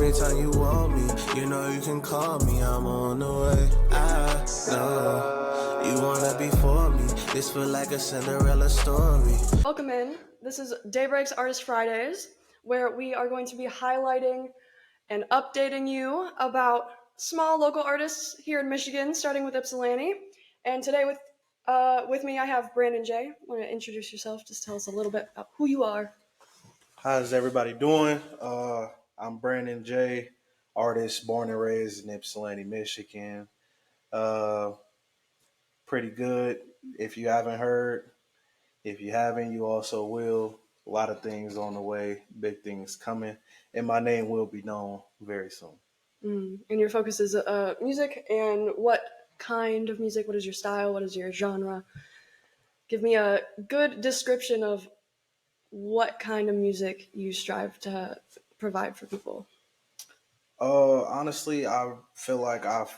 every time you want me. You know you can call me, I'm on the way. I know you wanna be for me. This feel like a Cinderella story. Welcome in. This is DaeBreak's Artist Fridays, where we are going to be highlighting and updating you about small local artists here in Michigan, starting with Ypsilanti. And today with me, I have Brandon J. Want to introduce yourself? Just tell us a little bit about who you are. How's everybody doing? I'm Brandon J., artist born and raised in Ypsilanti, Michigan. Uh, Pretty good. If you haven't heard, if you haven't, you also will. A lot of things on the way, big things coming, and my name will be known very soon. And your focus is music, and what kind of music? What is your style? What is your genre? Give me a good description of what kind of music you strive to provide for people. Honestly, I feel like I've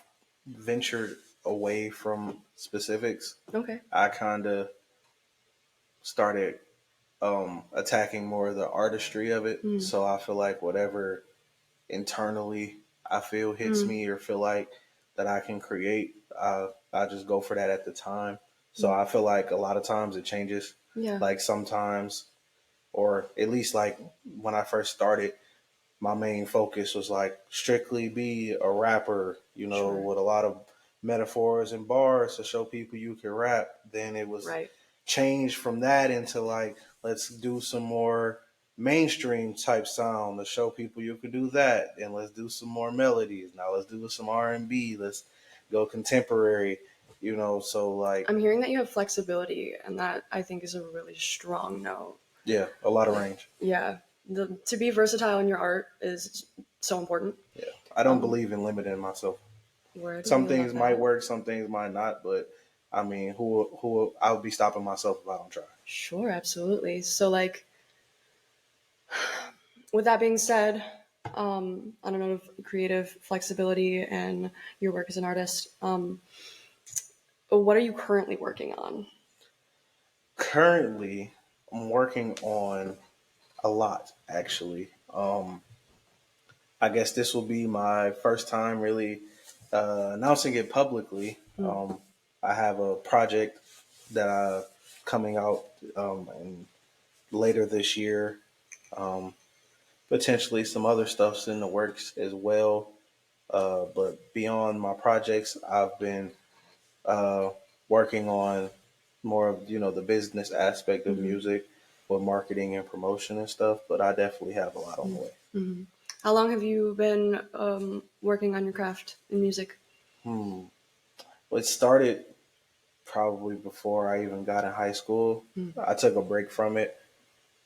ventured away from specifics. Okay. I kind of started attacking more of the artistry of it. So I feel like whatever internally I feel hits me or feel like that I can create, I just go for that at the time. So I feel like a lot of times it changes. Yeah. Like sometimes, or at least like when I first started, my main focus was like strictly be a rapper, Sure. with a lot of metaphors and bars to show people you can rap. Then it was Right. changed from that into like, let's do some more mainstream type sound to show people you can do that, and let's do some more melodies. Now let's do some R&B. Let's go contemporary. So like, I'm hearing that you have flexibility, and that I think is a really strong note. yeah, a lot of range. Yeah. To be versatile in your art is so important. Yeah, I don't believe in limiting myself. Some things might work, some things might not, but I mean, who I would be stopping myself if I don't try. Sure, absolutely. So, like, with that being said, on a note of creative flexibility and your work as an artist, what are you currently working on? Currently, I'm working on a lot, actually. I guess this will be my first time really announcing it publicly. I have a project that coming out later this year. Potentially some other stuff's in the works as well. But beyond my projects, I've been uh, working on more of the business aspect of music with marketing and promotion and stuff. But I definitely have a lot on the way. How long have you been working on your craft in music? Well, it started probably before I even got in high school. I took a break from it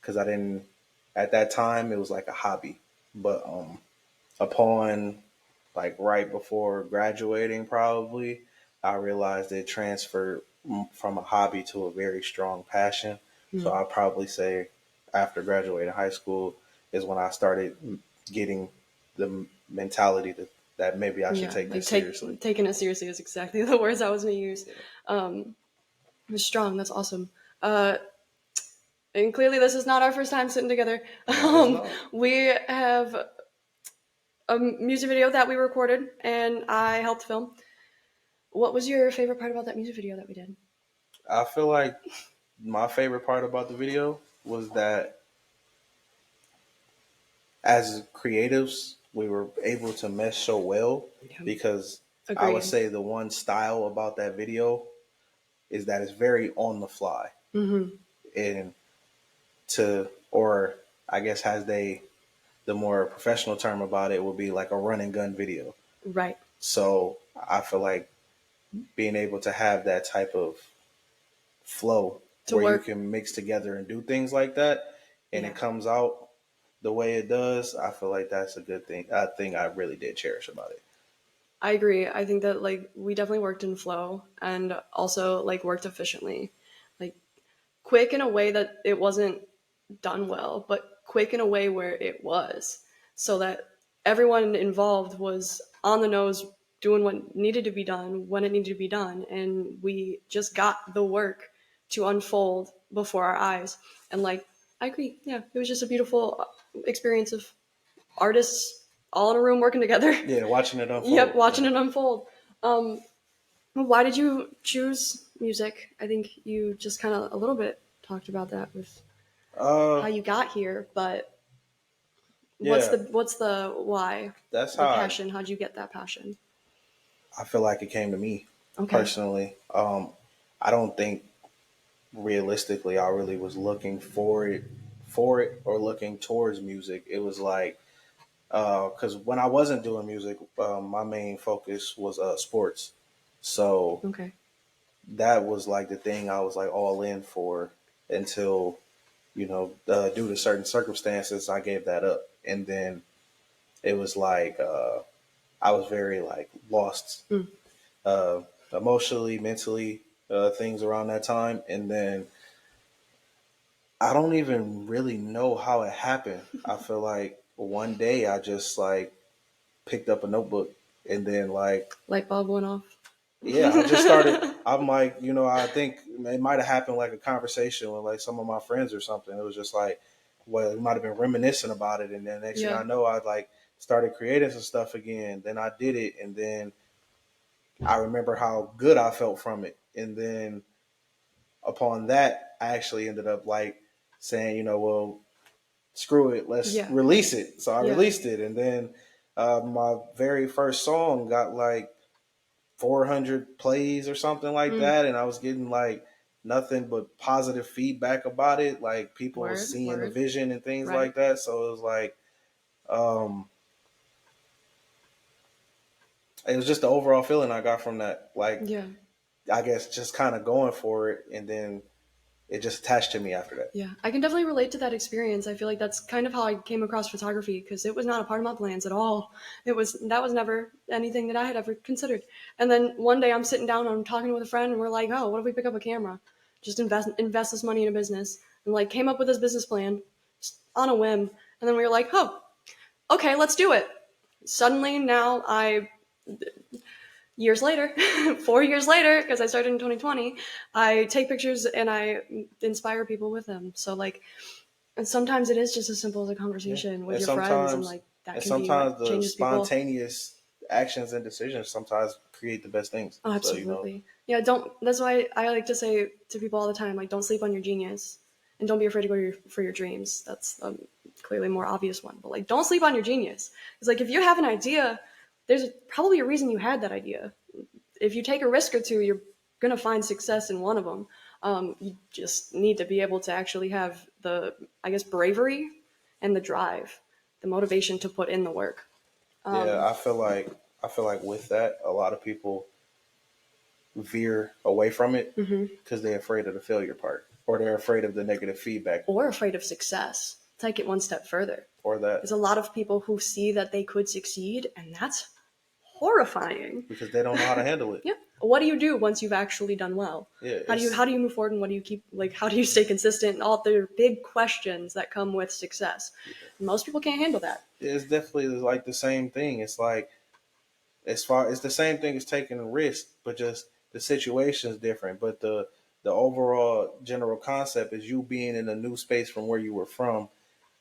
because I didn't. At that time, it was like a hobby. But upon like right before graduating, probably I realized it transferred from a hobby to a very strong passion. So I'd probably say after graduating high school is when I started getting the mentality that maybe I should take this seriously. Taking it seriously is exactly the words I was going to use. Strong. That's awesome. And clearly, this is not our first time sitting together. We have a music video that we recorded, and I helped film. What was your favorite part about that music video that we did? I feel like my favorite part about the video was that as creatives, we were able to mesh so well because I would say the one style about that video is that it's very on the fly. And or I guess the more professional term about it would be like a run and gun video. Right. So I feel like being able to have that type of flow where you can mix together and do things like that, and it comes out the way it does, I feel like that's a good thing. I think I really did cherish about it. I agree. I think that like we definitely worked in flow and also like worked efficiently, like quick in a way that it wasn't done well, but quick in a way where it was, so that everyone involved was on the nose doing what needed to be done when it needed to be done, and we just got the work to unfold before our eyes. And like I agree, yeah, it was just a beautiful experience of artists all in a room working together. Yeah, watching it unfold. Yep, watching it unfold. Why did you choose music? I think you just kind of a little bit talked about that with how you got here, but what's Yeah, the why? that's The how passion. How'd you get that passion? I feel like it came to me Okay. personally. I don't think realistically I really was looking for it or looking towards music. It was like because when I wasn't doing music, my main focus was sports. So Okay. that was like the thing I was like all in for until due to certain circumstances, I gave that up, and then it was like I was very like lost, Mm. uh, emotionally, mentally, things around that time, and then I don't even really know how it happened. I feel like one day I just like picked up a notebook, and then like Light bulb went off. yeah, I just started. I'm like, I think it might have happened like a conversation with like some of my friends or something. It was just like, well, we might have been reminiscing about it, and then next thing Yeah. I know, I like started creating some stuff again. Then I did it, and then I remember how good I felt from it, and then upon that, I actually ended up like saying, well, screw it, let's Yeah. release it. So I Yeah. released it, and then my very first song got like 400 plays or something like Mm. that, and I was getting like nothing but positive feedback about it, like people seeing the Word. vision and things Right. like that. So it was like um it was just the overall feeling I got from that, like Yeah. I guess just kind of going for it, and then it just attached to me after that. Yeah, I can definitely relate to that experience. I feel like that's kind of how I came across photography because it was not a part of my plans at all. That was never anything that I had ever considered. And then one day I'm sitting down, I'm talking with a friend, and we're like, "Oh, what if we pick up a camera? Just invest this money in a business." And like came up with this business plan just on a whim. And then we were like, "Oh, okay, let's do it." Suddenly now years later, 4 years later, because I started in 2020, I take pictures and I inspire people with them. So like, and sometimes it is just as simple as a Yeah, conversation with and your friends, and sometimes like that and can be what sometimes the changes people. spontaneous actions and decisions sometimes create the best things. Oh, So absolutely. Yeah, don't. That's why I like to say to people all the time, like, don't sleep on your genius, and don't be afraid to go for your dreams. That's clearly a more obvious one, but like, don't sleep on your genius. It's like if you have an idea, there's probably a reason you had that idea. If you take a risk or two, you're gonna find success in one of them. You just need to be able to actually have the, I guess, bravery and the drive, the motivation to put in the work. yeah, I feel like with that, a lot of people veer away from it because they're afraid of the failure part, or they're afraid of the negative feedback, Or afraid of success. Take it one step further. or that There's a lot of people who see that they could succeed, and that's horrifying. because they don't know how to handle it. Yeah. What do you do once you've actually done well? Yeah, How do you move forward, and what do you keep, like, how do you stay consistent, and all the big questions that come with success? Most people can't handle that. it's definitely like the same thing. It's like it's the same thing as taking a risk, but just the situation is different. But the overall general concept is you being in a new space from where you were from,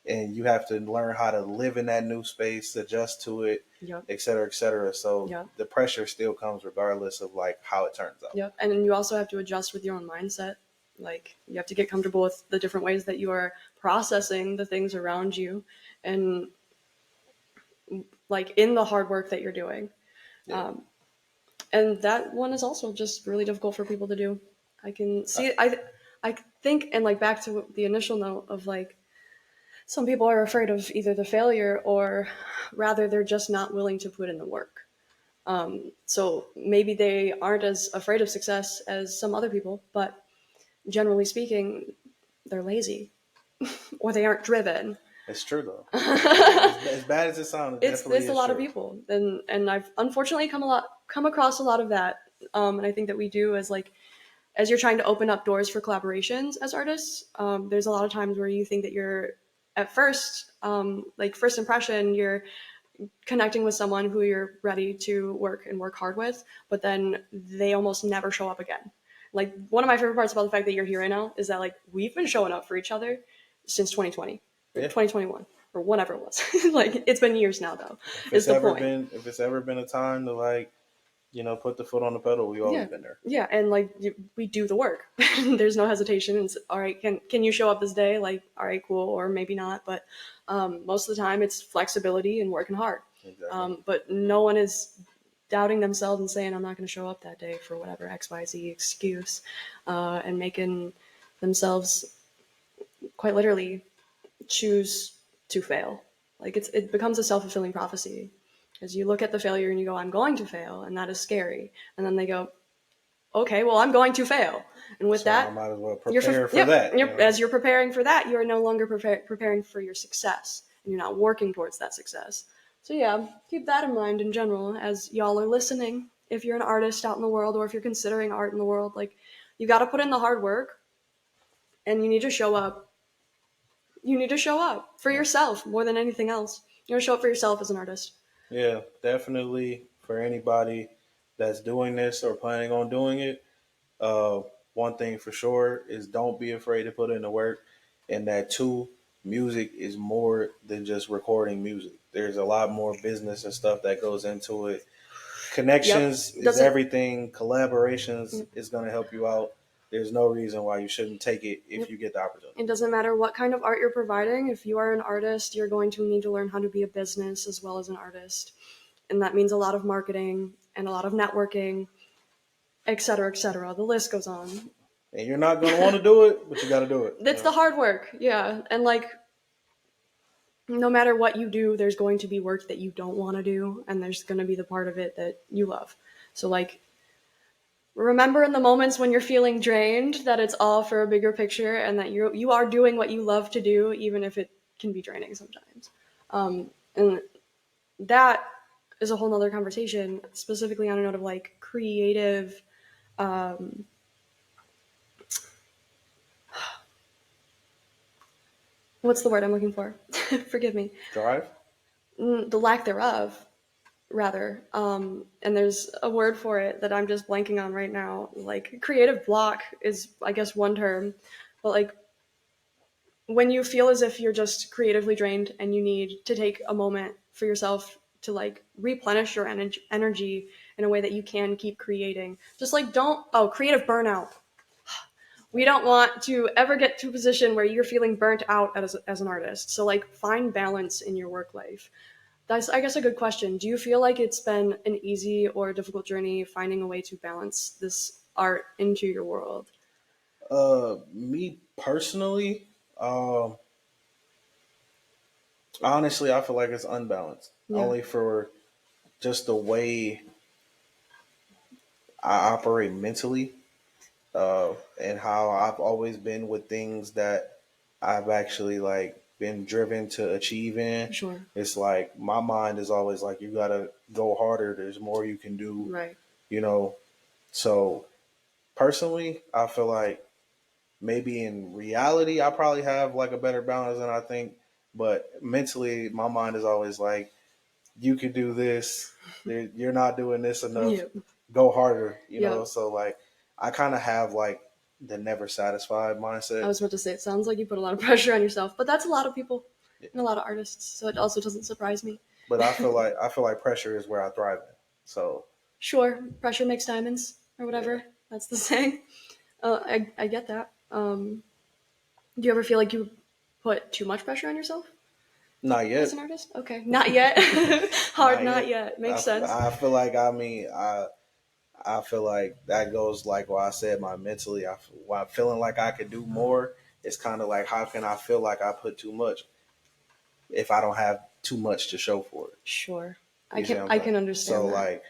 and you have to learn how to live in that new space, adjust to it, Yep. et cetera, et cetera. So Yep. the pressure still comes regardless of like how it turns out. Yep. And then you also have to adjust with your own mindset. Like, you have to get comfortable with the different ways that you are processing the things around you, and like in the hard work that you're doing. Yeah. And that one is also just really difficult for people to do. I can see it. I think, and like back to the initial note of like, some people are afraid of either the failure, or rather they're just not willing to put in the work. So maybe they aren't as afraid of success as some other people, but generally speaking, they're lazy or they aren't driven. It's true though. As bad as it sounds, it definitely It's is a lot true. of people, and I've unfortunately come across a lot of that. And I think that we do as you're trying to open up doors for collaborations as artists. There's a lot of times where you think that you're at first, like first impression, you're connecting with someone who you're ready to work hard with, but then they almost never show up again. Like, one of my favorite parts about the fact that you're here right now is that like we've been showing up for each other since 2020, Yeah. 2021. or whatever it was. Like, it's been years now, though. Is the point. If it's ever been a time to like, put the foot on the pedal, we've always been there. Yeah, and like we do the work. There's no hesitation. It's all right. Can you show up this day? Like, all right, cool, or maybe not. But most of the time, it's flexibility and working hard. Exactly. But no one is doubting themselves and saying, I'm not going to show up that day for whatever XYZ excuse, and making themselves quite literally choose to fail. Like, it becomes a self-fulfilling prophecy. Because you look at the failure and you go, I'm going to fail, and that is scary. And then they go, okay, well, I'm going to fail. And with that, I might as well prepare for that. As you're preparing for that, you are no longer preparing for your success, and you're not working towards that success. So yeah, keep that in mind in general as y'all are listening. If you're an artist out in the world, or if you're considering art in the world, like, you got to put in the hard work, and you need to show up. You need to show up for yourself more than anything else. You want to show up for yourself as an artist. Yeah, definitely for anybody that's doing this or planning on doing it. One thing for sure is don't be afraid to put in the work. And that too, music is more than just recording music. There's a lot more business and stuff that goes into it. Connections is everything. Collaborations is going to help you out. There's no reason why you shouldn't take it if you get the opportunity. It doesn't matter what kind of art you're providing. If you are an artist, you're going to need to learn how to be a business as well as an artist. And that means a lot of marketing and a lot of networking, et cetera, et cetera. The list goes on. And you're not going to want to do it, but you got to do it. It's the hard work, yeah. And like, no matter what you do, there's going to be work that you don't want to do, and there's going to be the part of it that you love. So like, remember in the moments when you're feeling drained that it's all for a bigger picture, and that you are doing what you love to do, even if it can be draining sometimes. And that is a whole nother conversation, specifically on a note of like creative, what's the word I'm looking for? Forgive me. Drive? The lack thereof, rather. And there's a word for it that I'm just blanking on right now. Like, creative block is, I guess, one term. But like, when you feel as if you're just creatively drained and you need to take a moment for yourself to like replenish your energy in a way that you can keep creating. Just like, creative burnout. We don't want to ever get to a position where you're feeling burnt out as an artist. So like, find balance in your work life. That's, I guess, a good question. Do you feel like it's been an easy or difficult journey finding a way to balance this art into your world? Me personally, honestly, I feel like it's unbalanced. Yeah. Only for just the way I operate mentally, and how I've always been with things that I've actually like been driven to achieve in. Sure. It's like my mind is always like, you gotta go harder. There's more you can do. Right. So personally, I feel like maybe in reality, I probably have like a better balance than I think. But mentally, my mind is always like, you could do this. You're not doing this enough. Yep. Go harder, you know? So like, I kind of have like the never satisfied mindset. I was about to say, it sounds like you put a lot of pressure on yourself, but that's a lot of people and a lot of artists. So it also doesn't surprise me. But I feel like pressure is where I thrive in. So sure, pressure makes diamonds or whatever. Yeah. That's the saying. I get that. Do you ever feel like you put too much pressure on yourself? Not yet. As an artist? Okay. Not yet. Hard not yet. Makes sense. I feel like, I feel like that goes like what I said, my mentally, I'm feeling like I could do more. It's kind of like, how can I feel like I put too much if I don't have too much to show for it? Sure. I can understand So that. Like,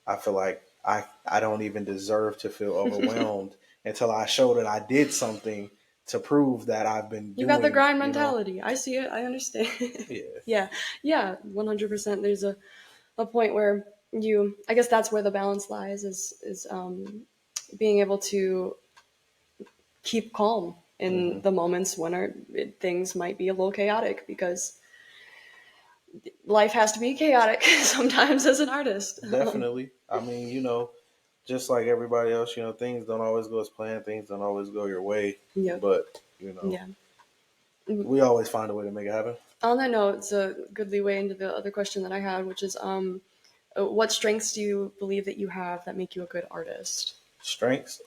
I feel like I don't even deserve to feel overwhelmed until I show that I did something to prove that I've been doing. You got the grind mentality. I see it. I understand. Yeah. Yeah. 100%. There's a point where I guess that's where the balance lies, is being able to keep calm in the moments when things might be a little chaotic, because life has to be chaotic sometimes as an artist. Definitely. I mean, just like everybody else, things don't always go as planned. Things don't always go your way. Yeah. But, we always find a way to make it happen. On that note, it's a good leeway into the other question that I had, which is, what strengths do you believe that you have that make you a good artist? Strengths.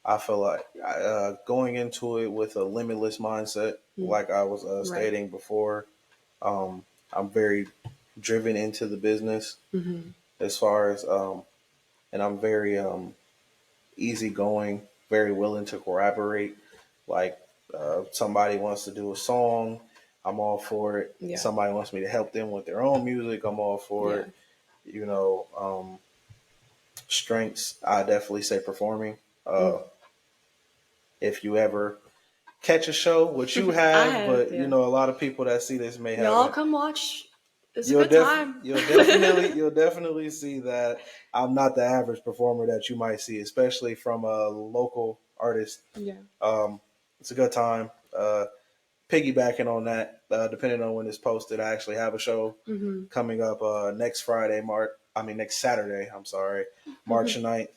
I feel like going into it with a limitless mindset, like I was Right. stating before. I'm very driven into the business as far as, and I'm very easygoing, very willing to collaborate. Like somebody wants to do a song, I'm all for it. Yeah. Somebody wants me to help them with their own music, I'm all for Yeah. it. You know, strengths, I definitely say performing. If you ever catch a show, which you I have, have, but yeah. a lot of people that see this may Y'all haven't. come watch. It's a good time. You'll definitely see that I'm not the average performer that you might see, especially from a local artist. Yeah. It's a good time. Piggybacking on that, depending on when it's posted, I actually have a show coming up next Saturday. I'm sorry, March 9th,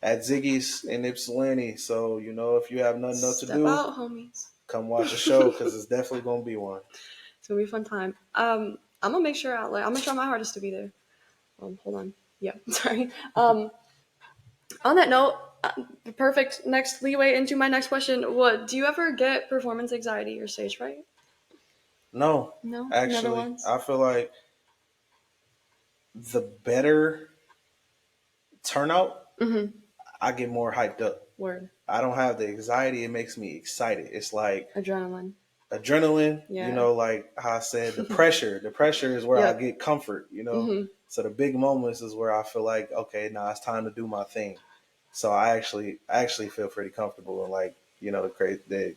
at Ziggy's in Ypsilanti. So if you have nothing else to Step do, out, homies. come watch a show because it's definitely gonna be one. It's gonna be a fun time. I'm gonna make sure I'm gonna try my hardest to be there. Hold on. Yeah, sorry. On that note, the perfect next leeway into my next question. What do you ever get performance anxiety or stage fright? No, No, never actually, once. I feel like the better turnout, I get more hyped up. Word. I don't have the anxiety; it makes me excited. It's like Adrenaline. adrenaline. Yeah. Like how I said, the pressure. The pressure is where I Yep. get comfort. So the big moments is where I feel like, okay, now it's time to do my thing. So I actually feel pretty comfortable in, like, the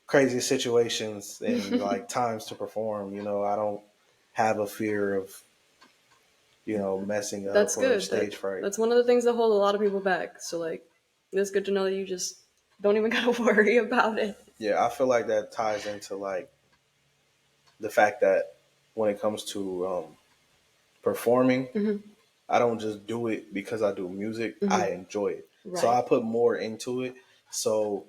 crazy situations and like times to perform. I don't have a fear of messing That's up or good. stage fright. That's one of the things that hold a lot of people back. So like, it's good to know that you just don't even gotta worry about it. Yeah, I feel like that ties into like the fact that when it comes to performing, I don't just do it because I do music. I enjoy it, so Right. I put more into it. So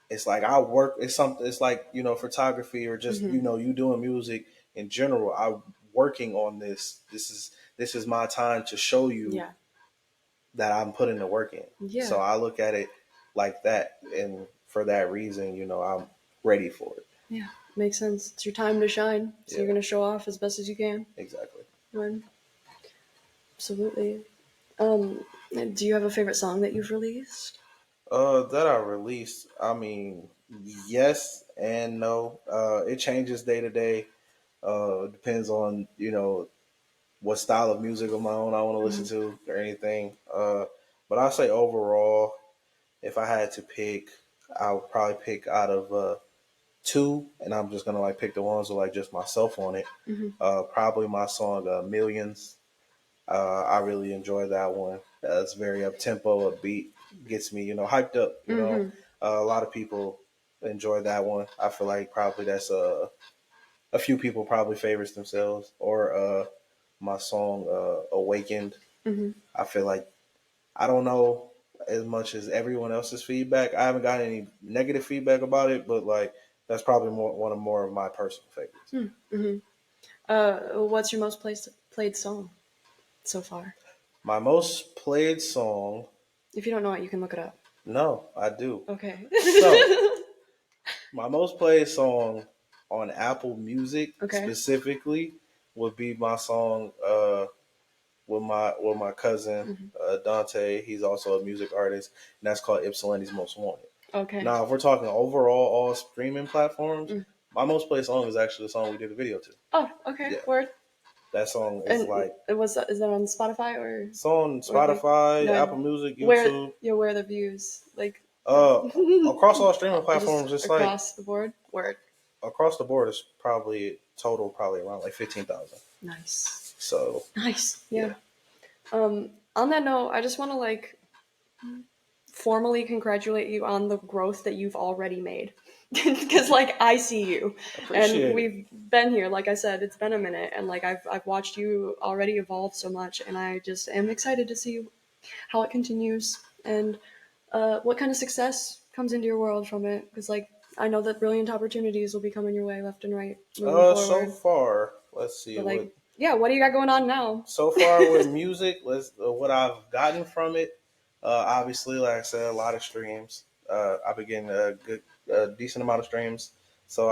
it's like I work. It's something. It's like photography or just you doing music in general. I'm working on this. This is my time to show you Yeah. that I'm putting the work in. Yeah. So I look at it like that, and for that reason, I'm ready for it. Yeah. Makes sense. It's your time to shine. So you're Yeah, gonna show off as best as you can. exactly. Right. Absolutely. Do you have a favorite song that you've released? That I released. I mean, yes and no. It changes day to day. Depends on what style of music of my own I want to listen to or anything. But I say overall, if I had to pick, I would probably pick out of two, and I'm just gonna like pick the ones with like just myself on it. Probably my song "Millions." I really enjoy that one. It's very up tempo, upbeat, gets me hyped up. A lot of people enjoy that one. I feel like probably that's a few people probably favorites themselves, or my song "Awakened." I feel like I don't know as much as everyone else's feedback. I haven't got any negative feedback about it, but like that's probably more of my personal favorites. What's your most played song so far? My most played song. If you don't know it, you can look it up. No, I do. Okay. So my most played song on Apple Music Okay. specifically would be my song with my cousin Dante. He's also a music artist, and that's called Ypsilanti's Most Wanted. Okay. Now, if we're talking overall all streaming platforms, my most played song is actually the song we did a video to. Oh, okay. Yeah. Word. That song is And like is that on Spotify or? it's on Or like, Spotify, no, Apple Music, YouTube. Where are the views? Like Across all streaming platforms, just it's like across the board. Word. across the board is probably total probably around like 15,000. Nice. So Nice. Yeah. On that note, I just want to like formally congratulate you on the growth that you've already made. Because like I see you, appreciate and it. we've been here. Like I said, it's been a minute, and like I've watched you already evolve so much, and I just am excited to see how it continues and what kind of success comes into your world from it. Because like I know that brilliant opportunities will be coming your way left and right moving So forward. far, let's see But what. like, yeah, what do you got going on now? So far with music, what I've gotten from it. Obviously, like I said, a lot of streams. I've been getting a decent amount of streams. So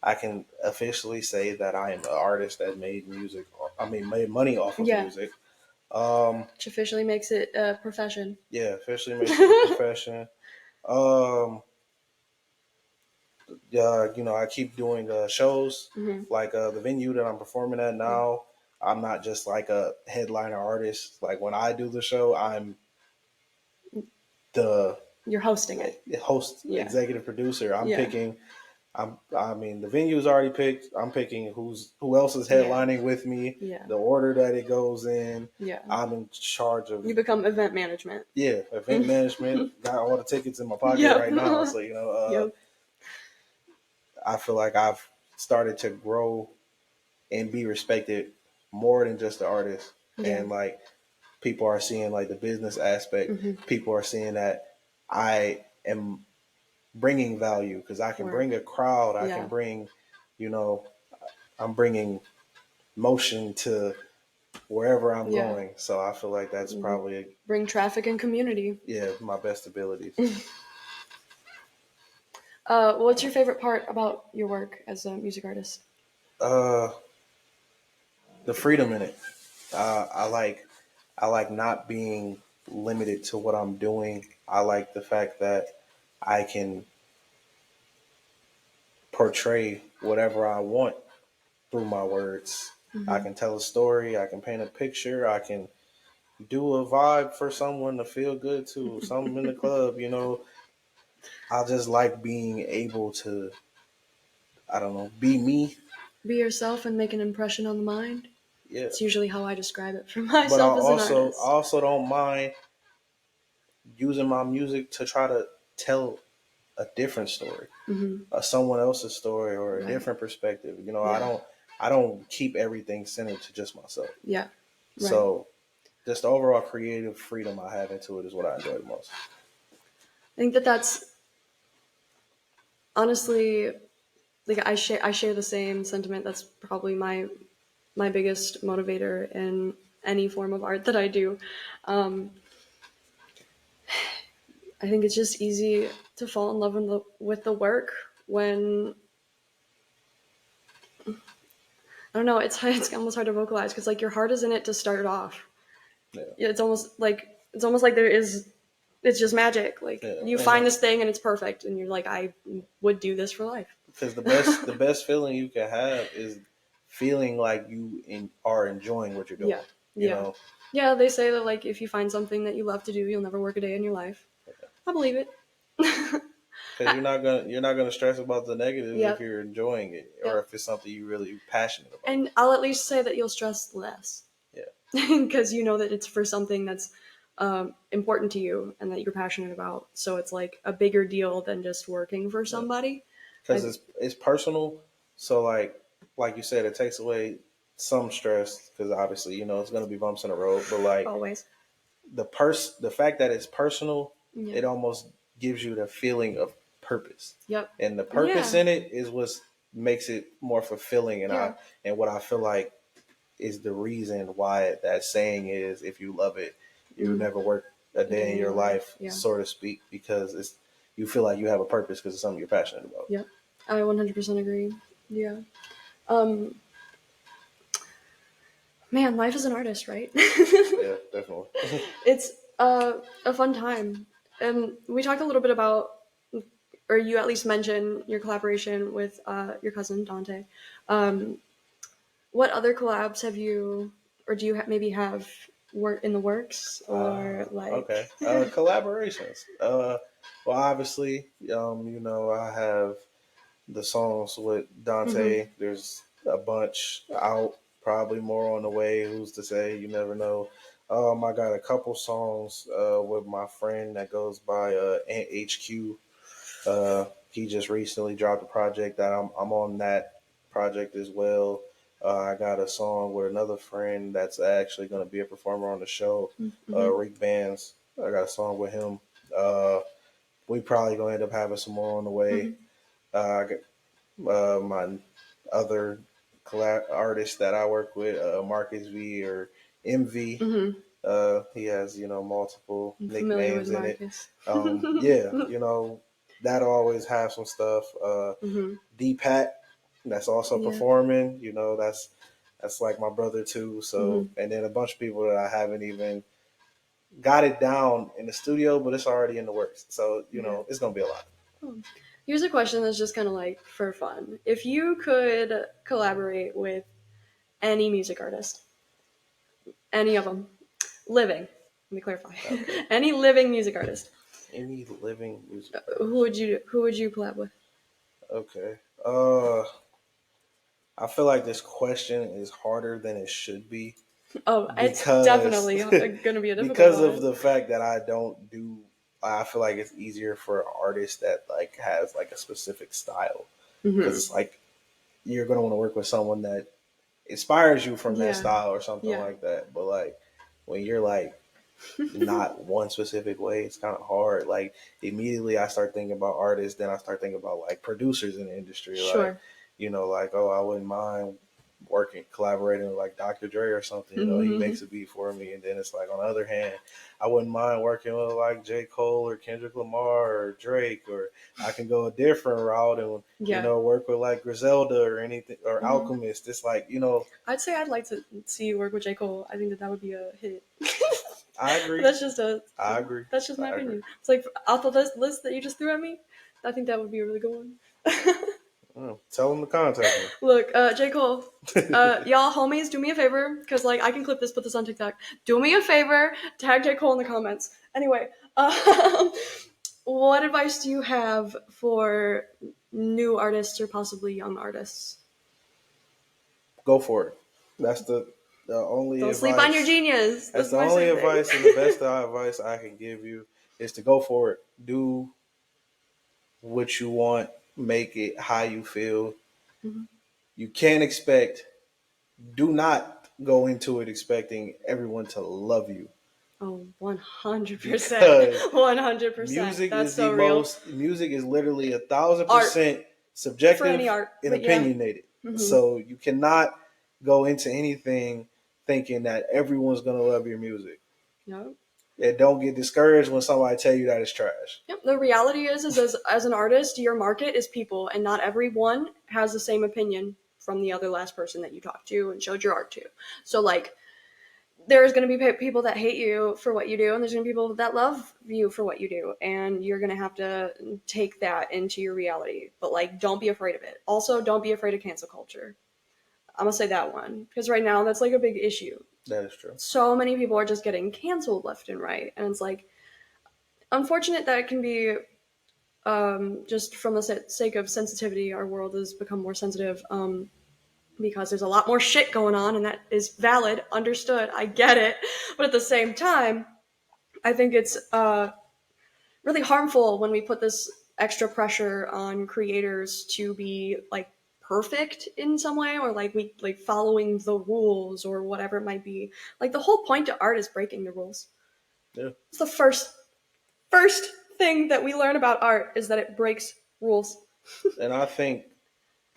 I can officially say that I am an artist that made music. I mean, made money off of Yeah. music. Which officially makes it a profession. Yeah, officially makes it a profession. Um, I keep doing shows. Like the venue that I'm performing at now. I'm not just like a headliner artist. Like when I do the show, I'm the You're hosting it. host, executive producer. I'm picking. I mean, the venue's already picked. I'm picking who else is headlining with me. Yeah. The order that it goes in. Yeah. I'm in charge of. You become event management. Yeah, event management. Got all the tickets in my pocket right now. So I feel like I've started to grow and be respected more than just the artist. Yeah. And like people are seeing like the business aspect. People are seeing that I am bringing value because I can bring a crowd. I can bring, I'm bringing motion to wherever I'm going. So I feel like that's probably bring traffic and community. Yeah, my best abilities. What's your favorite part about your work as a music artist? The freedom in it. I like not being limited to what I'm doing. I like the fact that I can portray whatever I want through my words. I can tell a story. I can paint a picture. I can do a vibe for someone to feel good to. Something in the club, I just like being able to, I don't know, be me. Be yourself and make an impression on the mind. Yeah. It's usually how I describe it for myself but I as an artist. I also don't mind using my music to try to tell a different story, someone else's story, or a different perspective. I don't keep everything centered to just myself. Yeah. Right. So just the overall creative freedom I have into it is what I enjoy the most. I think that's honestly, like I share the same sentiment. That's probably my biggest motivator in any form of art that I do. I think it's just easy to fall in love with the work when, I don't know, it's almost hard to vocalize because like your heart is in it to start off. Yeah. It's almost like it's just magic. Like you find this thing and it's perfect and you're like, I would do this for life. Because the best feeling you can have is feeling like you are enjoying what you're doing. Yeah. Yeah, they say that like if you find something that you love to do, you'll never work a day in your life. I believe it. Because you're not gonna stress about the negative if you're enjoying it or if it's something you're really passionate about. And I'll at least say that you'll stress less. Yeah. Because you know that it's for something that's important to you and that you're passionate about. So it's like a bigger deal than just working for somebody. Because it's personal. So like you said, it takes away some stress because obviously it's going to be bumps in the road. But like always, the fact that it's personal, it almost gives you the feeling of purpose. Yep. And the purpose in it is what makes it more fulfilling. And what I feel like is the reason why that saying is, if you love it, you never work a day in your life, so to speak, because you feel like you have a purpose because it's something you're passionate about. Yeah, I 100% agree. Yeah. Man, life is an artist, right? Yeah, definitely. It's a fun time. And we talked a little bit about, or you at least mentioned your collaboration with your cousin, Dante. What other collabs have you, or do you maybe have work in the works, or like? Okay, collaborations. Well, obviously, I have the songs with Dante. There's a bunch out, probably more on the way. Who's to say? You never know. I got a couple songs with my friend that goes by Ant HQ. He just recently dropped a project that I'm on that project as well. I got a song with another friend that's actually going to be a performer on the show, Rick Bands. I got a song with him. We probably going to end up having some more on the way. I got my other artist that I work with, Marcus V or MV. Mm-hmm. He has, multiple I'm familiar with nicknames in it. Marcus. Yeah, that always have some stuff. Mm-hmm. DPatt, that's also Yeah. performing. That's like my brother too. So, Mm-hmm. and then a bunch of people that I haven't even got it down in the studio, but it's already in the works. So, Yeah. it's gonna be a lot. Here's a question that's just kind of like for fun. If you could collaborate with any music artist, any of them, living, let me clarify, Okay. any living music artist, Any living music who would you collab with? Okay. I feel like this question is harder than it should be Oh, it's because definitely gonna be a difficult because one. of the fact that I don't do. I feel like it's easier for an artist that like has like a specific style because Mm-hmm. it's like you're gonna want to work with someone that inspires you from that Yeah, style or something yeah. like that. But like when you're like not one specific way, it's kind of hard. Like immediately I start thinking about artists, then I start thinking about like producers in the industry. Like, Sure. like, oh, I wouldn't mind collaborating with like Dr. Dre or something. He Mm-hmm. makes a beat for me. And then it's like on the other hand, I wouldn't mind working with like J. Cole or Kendrick Lamar or Drake, or I can go a different route and Yeah. work with like Griselda or anything or Mm-hmm. Alchemist. It's like, I'd say I'd like to see you work with J. Cole. I think that would be a hit. I agree. That's just a. I agree. That's just my I agree. opinion. It's like off the list that you just threw at me. I think that would be a really good one. Tell them to contact me. Look, J. Cole, y'all homies, do me a favor, because like I can clip this, put this on TikTok. Do me a favor, tag J. Cole in the comments. Anyway, what advice do you have for new artists or possibly young artists? Go for it. That's the only Don't advice. sleep on your genius. That's the my only same advice thing. and the best advice I can give you is to go for it. Do what you want. Make it how you feel. Mm-hmm. You can't expect. Do not go into it expecting everyone to love you. Oh, 100%. Because 100%. music That's is so the real. most. Music is literally 1,000% For subjective any art, and but yeah. opinionated. Mm-hmm. So you cannot go into anything thinking that everyone's gonna love your music. Yep. And don't get discouraged when somebody tell you that it's trash. Yep. The reality is as an artist, your market is people, and not everyone has the same opinion from the other last person that you talked to and showed your art to. So, like, there's going to be people that hate you for what you do, and there's going to be people that love you for what you do, and you're going to have to take that into your reality. But, like, don't be afraid of it. Also, don't be afraid of cancel culture. I'm going to say that one, because right now that's, like, a big issue. That is true. So many people are just getting canceled left and right, and it's, like, unfortunate that it can be just from the sake of sensitivity. Our world has become more sensitive because there's a lot more shit going on, and that is valid, understood, I get it. But at the same time, I think it's really harmful when we put this extra pressure on creators to be like perfect in some way, or like we like following the rules or whatever it might be. Like the whole point to art is breaking the rules. Yeah. It's the first thing that we learn about art is that it breaks rules. And I think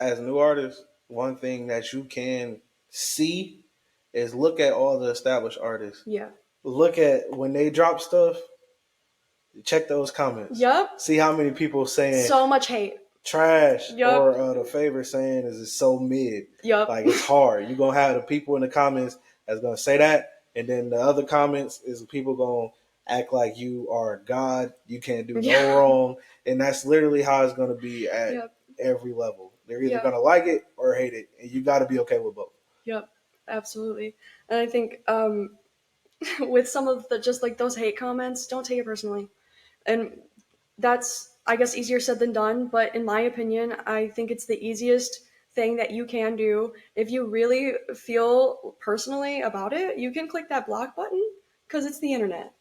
as new artists, one thing that you can see is look at all the established artists. Yeah. Look at when they drop stuff, check those comments. Yep. See how many people saying so much hate. Trash. Yep. Or the favorite saying is it's so mid. Yep. Like it's hard. You're gonna have the people in the comments that's gonna say that, and then the other comments is people gonna act like you are God, you can't do no wrong. And that's literally how it's gonna be at every level. They're either gonna like it or hate it, and you gotta be okay with both. Yep, absolutely. And I think with some of the just like those hate comments, don't take it personally. And that's, I guess, easier said than done, but in my opinion, I think it's the easiest thing that you can do. If you really feel personally about it, you can click that block button because it's the internet.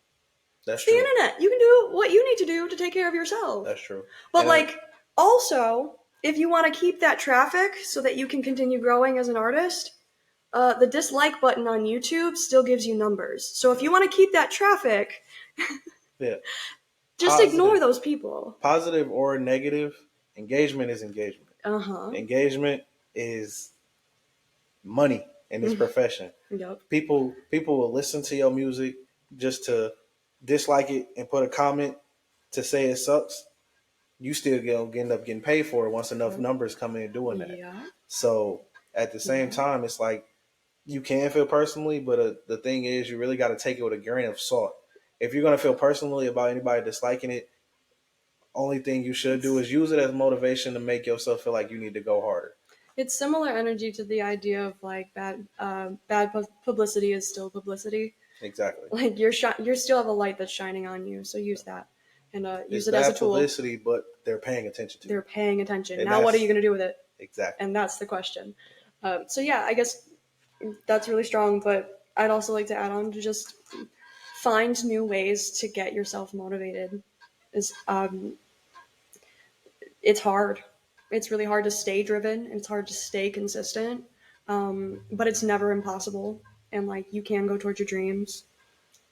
That's true. The internet. You can do what you need to do to take care of yourself. That's true. But like, also, if you want to keep that traffic so that you can continue growing as an artist, the dislike button on YouTube still gives you numbers. So if you want to keep that traffic, yeah, just ignore those people. Positive or negative, engagement is engagement. Uh-huh. Engagement is money in this profession. Yep. People will listen to your music just to dislike it and put a comment to say it sucks. You still end up getting paid for it once enough numbers come in doing that. Yeah. So at the same time, it's like you can feel personally, but the thing is, you really got to take it with a grain of salt. If you're gonna feel personally about anybody disliking it, only thing you should do is use it as motivation to make yourself feel like you need to go harder. It's similar energy to the idea of like bad publicity is still publicity. Exactly. Like you still have a light that's shining on you, so use that and use It's it as a bad tool. publicity, but they're paying attention to They're it. paying attention. And now, what are you going to do with it? Exactly. And that's the question. So yeah, I guess that's really strong. But I'd also like to add on to just find new ways to get yourself motivated. It's hard. It's really hard to stay driven. It's hard to stay consistent. But it's never impossible. And like you can go towards your dreams.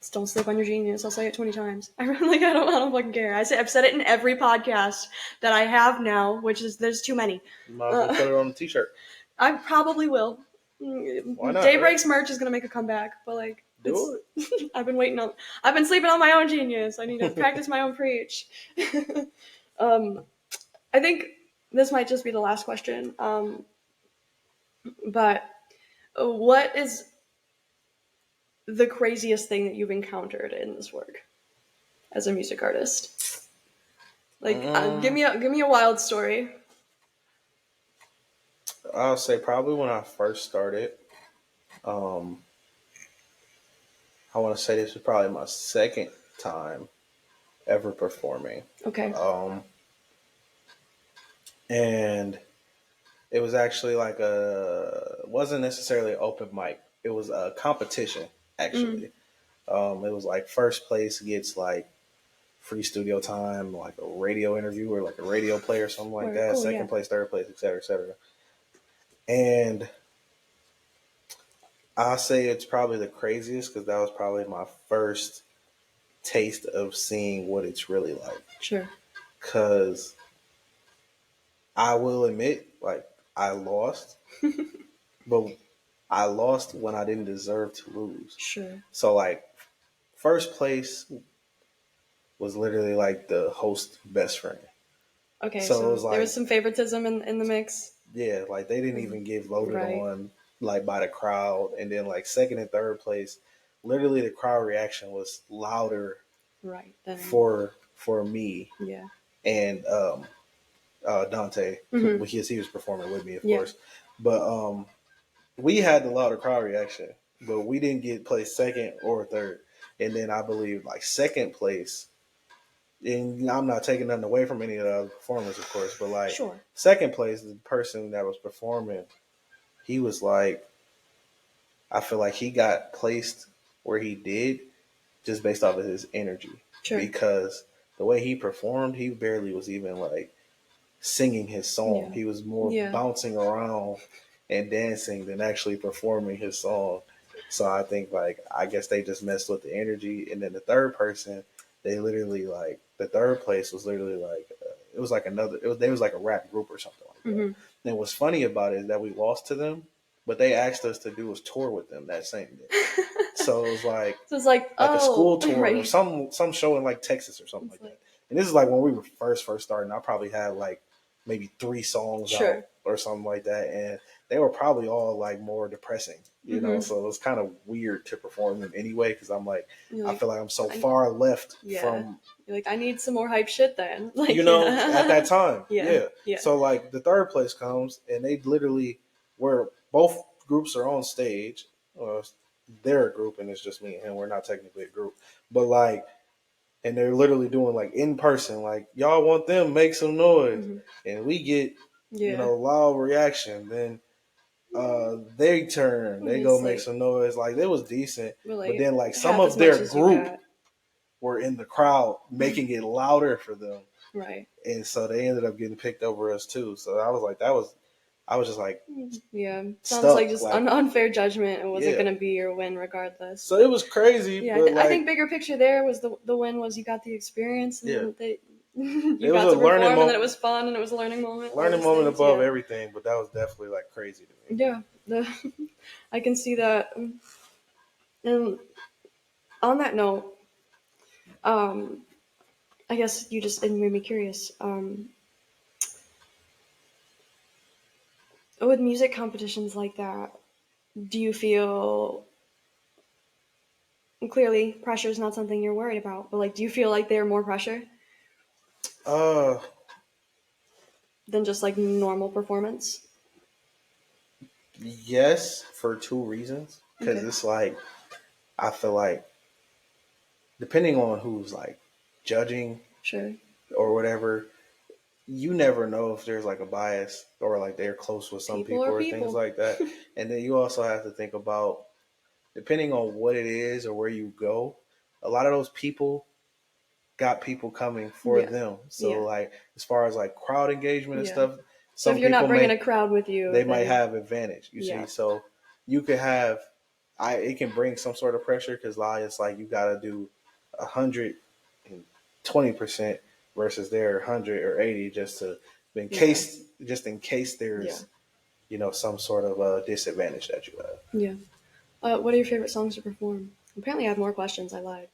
Just don't sleep on your genius. I'll say it 20 times. I don't fucking care. I've said it in every podcast that I have now, which is there's too many. You might as well put it on a t-shirt. I probably will. Why not? DaeBreak's merch is gonna make a comeback, but like Do it. I've been sleeping on my own genius. I need to practice my own preach. I think this might just be the last question. But what is the craziest thing that you've encountered in this work as a music artist? Like, give me a wild story. I'll say probably when I first started. I want to say this was probably my second time ever performing. Okay. And it was actually like it wasn't necessarily an open mic. It was a competition, actually. It was like first place gets like free studio time, like a radio interview or like a radio play or something like that. Second place, third place, et cetera, et cetera. And I'll say it's probably the craziest because that was probably my first taste of seeing what it's really like. Sure. Because I will admit, like, I lost, but I lost when I didn't deserve to lose. Sure. So, like, first place was literally like the host best friend. Okay, so it was like, there was some favoritism in the mix. Yeah, like they didn't even get voted on like by the crowd, and then like second and third place, literally the crowd reaction was louder. Right. Then. For me. Yeah. And Dante, because he was performing with me, of course. But we had the louder crowd reaction, but we didn't get placed second or third. And then I believe like second place. And I'm not taking nothing away from any of the other performers, of course, but like second place, the person that was performing, he was like, I feel like he got placed where he did just based off of his energy. Sure. Because the way he performed, he barely was even like singing his song. Yeah. He was more bouncing around and dancing than actually performing his song. So I think like, I guess they just messed with the energy. And then the third person, they literally like the third place was literally like it was like they was like a rap group or something like that. And what's funny about it is that we lost to them, but they asked us to do a tour with them that same day. So it was like a school tour or some show in like Texas or something like that. And this is like when we were first starting. I probably had like maybe 3 songs out or something like that, and they were probably all like more depressing, you know. So it was kind of weird to perform them anyway because I'm like, I feel like I'm so far left from. You're like, I need some more hype shit then, like, you know, at that time. Yeah. So like the third place comes and they literally where both groups are on stage. They're a group and it's just me and him. We're not technically a group, but like. And they're literally doing like in person, like y'all want them make some noise, and we get you know loud reaction. Then they turn, they go make some noise. Like it was decent, but then like some of their group were in the crowd making it louder for them, right? And so they ended up getting picked over us too. So I was like, I was just like, sounds like just unfair judgment. It wasn't going to be your win regardless. So it was crazy. Yeah, but I think bigger picture there was the win was you got the experience. And You It was got a to learning perform, and then moment. it was fun, and it was a learning moment. all Learning those moment things, above yeah. everything, but that was definitely like crazy to me. Yeah, I can see that. And on that note, um, I guess you just it made me curious. With music competitions like that, do you feel clearly pressure is not something you're worried about, but like, do you feel like they're more pressure Uh, than just like normal performance? yes, for two reasons. Because Okay, it's like I feel like depending on who's like judging sure. or whatever, you never know if there's like a bias or like they're close with some People people are or things people. like that. And then you also have to think about depending on what it is or where you go, a lot of those people got people coming for Yeah, them. So yeah, like as far as like crowd engagement and yeah. stuff, So if some you're not people bringing may a crowd with you, they might then have advantage. You yeah, see, so you could have it can bring some sort of pressure because it's like you got to do 120% versus their 100 or 80 yeah, just in case yeah, there's some sort of a disadvantage that you have. yeah. What are your favorite songs to perform? Apparently, I have more questions. I lied.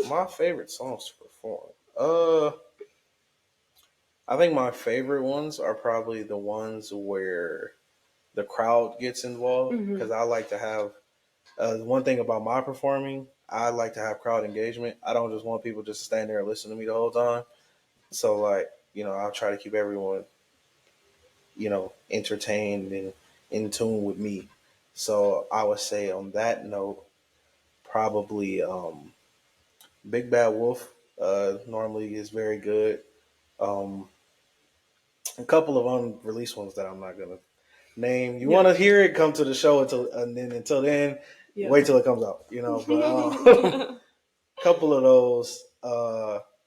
My favorite songs to perform. Uh, I think my favorite ones are probably the ones where the crowd gets involved Hmm. because I like to have one thing about my performing. I like to have crowd engagement. I don't just want people just to stand there and listen to me the whole time. So like I'll try to keep everyone entertained and in tune with me. So I would say on that note, probably Big Bad Wolf normally is very good. Um, a couple of unreleased ones that I'm not gonna name. You Yeah, want to hear it? Come to the show until then, yeah. wait till it comes out. But couple of those,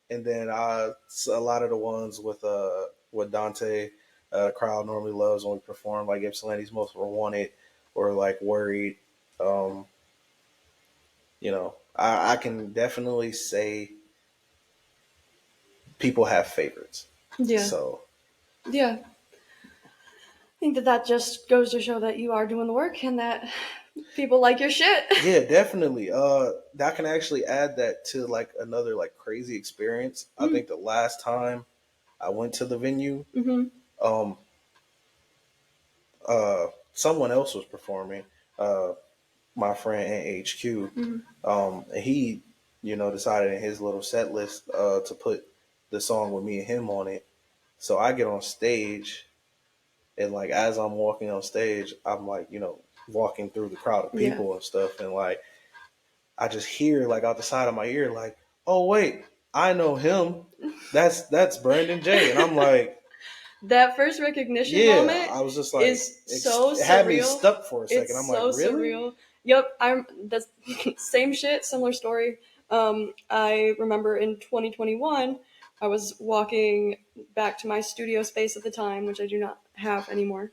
and then a lot of the ones with Dante. Crowd normally loves when we perform like Ypsilanti's Most Wanted or like Worried. Um, I can definitely say people have favorites. Yeah, So yeah. I think that just goes to show that you are doing the work and that people like your shit. yeah, definitely. That can actually add that to like another like crazy experience. I think the last time I went to the venue, Mm-hmm. um, someone else was performing. Uh, my friend NHQ, Mm-hmm. and he, decided in his little set list to put the song with me and him on it. So I get on stage, and like as I'm walking on stage, I'm like, walking through the crowd of Yeah. people and stuff, and like I just hear like out the side of my ear, like, "Oh wait, I know him. That's Brandon J." And I'm like, That first recognition "Yeah." moment I was just like, is so it had me surreal. stuck for a second. I'm It's like, so "Really?" surreal. Yep, I'm that's same shit, similar story. I remember in 2021, I was walking back to my studio space at the time, which I do not have anymore.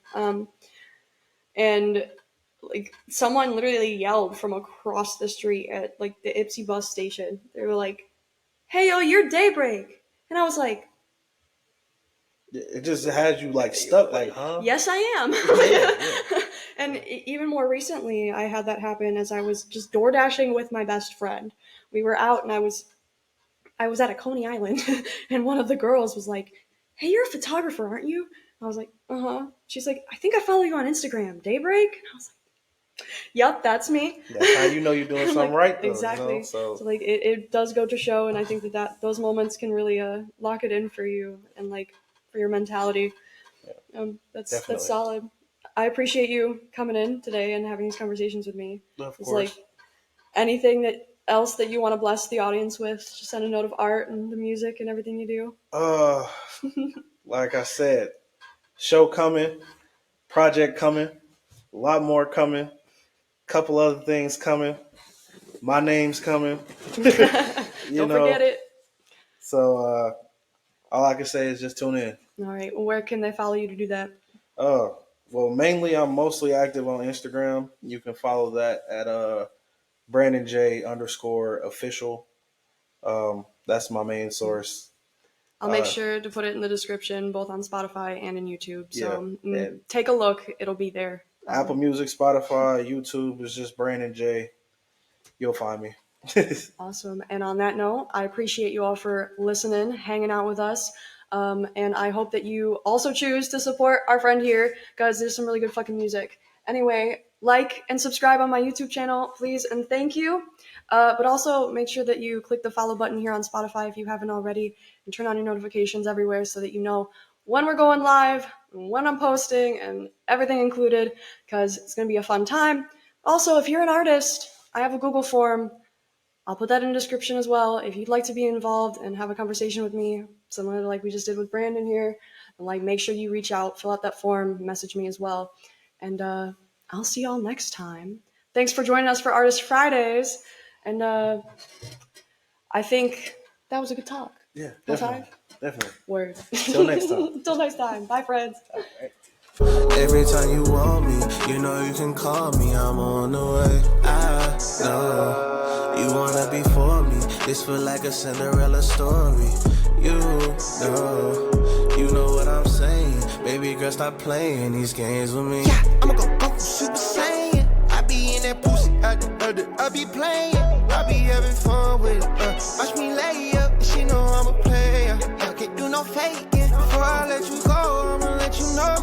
And like someone literally yelled from across the street at like the Ypsi bus station. They were like, "Hey yo, you're DaeBreak," and I was like, It just had you like stuck, like, huh? yes, I Yeah, yeah. am. And even more recently, I had that happen as I was just door dashing with my best friend. We were out, and I was at a Coney Island, and one of the girls was like, "Hey, you're a photographer, aren't you?" I was like, "Uh huh." She's like, "I think I follow you on Instagram, DaeBreak." And I was like, "Yep, that's me." That's how you know you're doing something Like right, though. exactly. So So like it does go to show, and I think that those moments can really lock it in for you and like for your mentality. yeah, That's definitely, solid. I appreciate you coming in today and having these conversations with me. of It's like course. anything that else that you want to bless the audience with, just send a note of art and the music and everything you Uh, like I said, show coming, project coming, a lot more coming, couple other things coming. My name's coming. do. you Don't forget know, it. so all I can say is just tune in. All right. Well, where can they follow you to do that? Uh, well, mainly I'm mostly active on Instagram. You can follow that at Brandon J _official. That's my main source. I'll make sure to put it in the description, both on Spotify and in YouTube. So and take a look. It'll be there. Apple Music, Spotify, YouTube is just Brandon J. You'll find me. Awesome. And on that note, I appreciate you all for listening, hanging out with us. And I hope that you also choose to support our friend here, because there's some really good fucking music. Anyway, like and subscribe on my YouTube channel, please, and thank you. But also make sure that you click the follow button here on Spotify if you haven't already, and turn on your notifications everywhere so that you know when we're going live, when I'm posting, and everything included, because it's going to be a fun time. Also, if you're an artist, I have a Google form. I'll put that in the description as well. If you'd like to be involved and have a conversation with me, similar to like we just did with Brandon here, and like make sure you reach out, fill out that form, message me as well. And I'll see y'all next time. Thanks for joining us for Artist Fridays. And I think that was a good talk. Yeah, definitely. Definitely. Word. Till next time. Till next time. Bye, friends. All right. Every time you want me, you know you can call me, I'm on the way. I know you wanna be for me. This feel like a Cinderella story. You know what I'm saying. Baby girl, stop playing these games with me. Yeah, I'ma go Super Saiyan. I be in that pussy, I be playing. I be having fun with it. Watch me lay up, and she know I'm a player. I can't do no faking. Before I let you go, I'ma let you know.